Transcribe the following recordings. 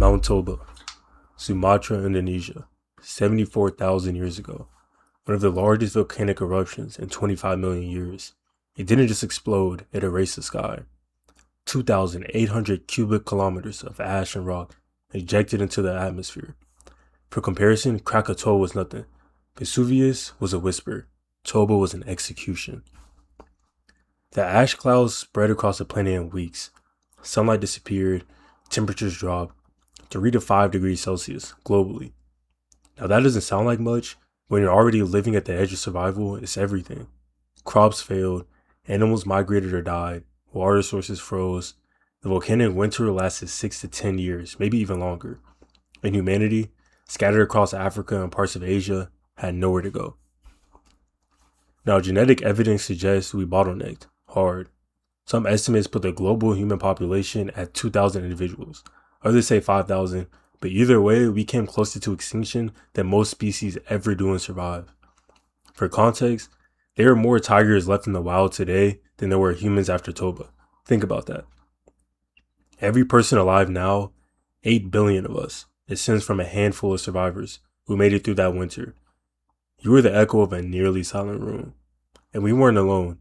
Mount Toba, Sumatra, Indonesia, 74,000 years ago. One of the largest volcanic eruptions in 25 million years. It didn't just explode, it erased the sky. 2,800 cubic kilometers of ash and rock ejected into the atmosphere. For comparison, Krakatoa was nothing. Vesuvius was a whisper. Toba was an execution. The ash clouds spread across the planet in weeks. Sunlight disappeared, temperatures dropped, 3 to 5 degrees Celsius globally. Now that doesn't sound like much. When you're already living at the edge of survival, it's everything. Crops failed, animals migrated or died, water sources froze. The volcanic winter lasted 6 to 10 years, maybe even longer. And humanity, scattered across Africa and parts of Asia, had nowhere to go. Now, genetic evidence suggests we bottlenecked hard. Some estimates put the global human population at 2,000 individuals. Others say 5,000, but either way, we came closer to extinction than most species ever do and survive. For context, there are more tigers left in the wild today than there were humans after Toba. Think about that. Every person alive now, 8 billion of us, descends from a handful of survivors who made it through that winter. You were the echo of a nearly silent room. And we weren't alone.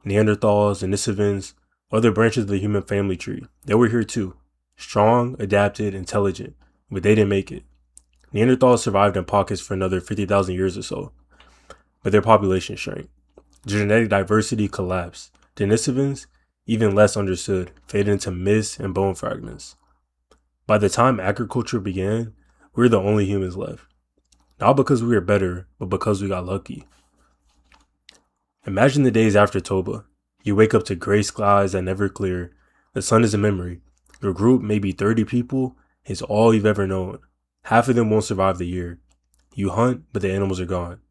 Neanderthals, Denisovans, other branches of the human family tree, they were here too. Strong, adapted, intelligent, but they didn't make it. Neanderthals survived in pockets for another 50,000 years or so, but their population shrank. Genetic diversity collapsed. Denisovans, even less understood, faded into myths and bone fragments. By the time agriculture began, we were the only humans left. Not because we were better, but because we got lucky. Imagine the days after Toba. You wake up to gray skies that never clear. The sun is a memory. Your group, maybe 30 people, is all you've ever known. Half of them won't survive the year. You hunt, but the animals are gone.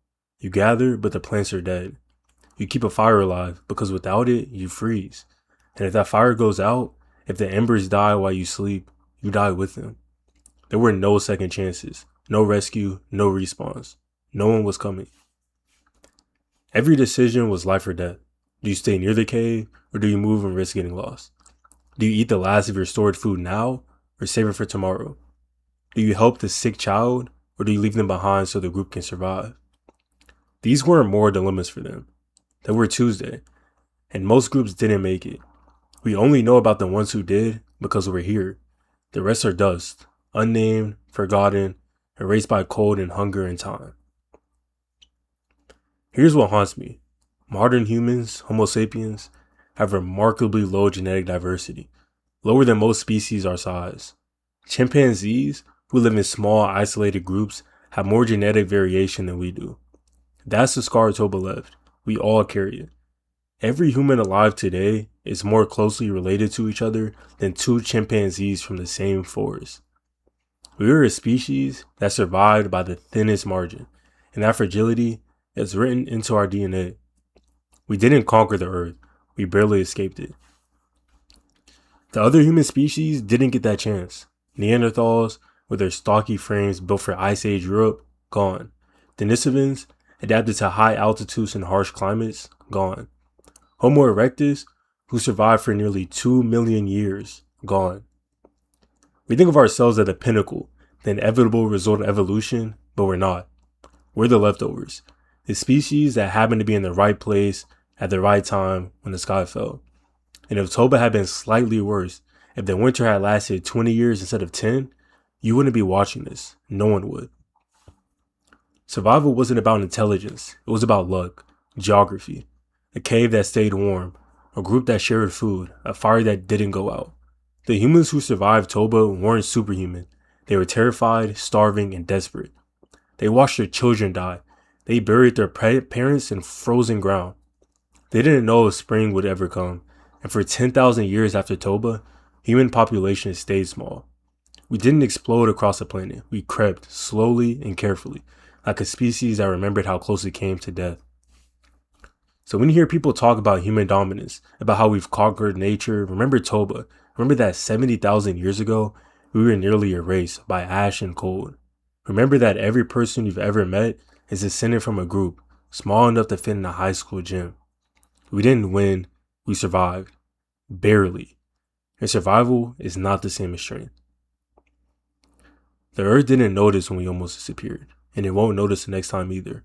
You gather, but the plants are dead. You keep a fire alive, because without it, you freeze. And if that fire goes out, if the embers die while you sleep, you die with them. There were no second chances, no rescue, no respawns. No one was coming. Every decision was life or death. Do you stay near the cave, or do you move and risk getting lost? Do you eat the last of your stored food now, or save it for tomorrow? Do you help the sick child, or do you leave them behind so the group can survive? These weren't moral dilemmas for them. They were Tuesday, and most groups didn't make it. We only know about the ones who did because we're here. The rest are dust, unnamed, forgotten, erased by cold and hunger and time. Here's what haunts me. Modern humans, Homo sapiens, have remarkably low genetic diversity, lower than most species our size. Chimpanzees, who live in small, isolated groups, have more genetic variation than we do. That's the scar Toba left. We all carry it. Every human alive today is more closely related to each other than 2 chimpanzees from the same forest. We are a species that survived by the thinnest margin, and that fragility is written into our DNA. We didn't conquer the earth, we barely escaped it. The other human species didn't get that chance. Neanderthals, with their stocky frames built for Ice Age Europe, gone. Denisovans, adapted to high altitudes and harsh climates, gone. Homo erectus, who survived for nearly 2 million years, gone. We think of ourselves as the pinnacle, the inevitable result of evolution, but we're not. We're the leftovers. The species that happened to be in the right place at the right time when the sky fell. And if Toba had been slightly worse, if the winter had lasted 20 years instead of 10, you wouldn't be watching this. No one would. Survival wasn't about intelligence. It was about luck, geography, a cave that stayed warm, a group that shared food, a fire that didn't go out. The humans who survived Toba weren't superhuman. They were terrified, starving, and desperate. They watched their children die. They buried their parents in frozen ground. They didn't know if spring would ever come, and for 10,000 years after Toba, human population stayed small. We didn't explode across the planet. We crept slowly and carefully, like a species that remembered how close it came to death. So when you hear people talk about human dominance, about how we've conquered nature, remember Toba. Remember that 70,000 years ago, we were nearly erased by ash and cold. Remember that every person you've ever met is descended from a group small enough to fit in a high school gym. We didn't win, we survived. Barely. And survival is not the same as strength. The Earth didn't notice when we almost disappeared, and it won't notice the next time either.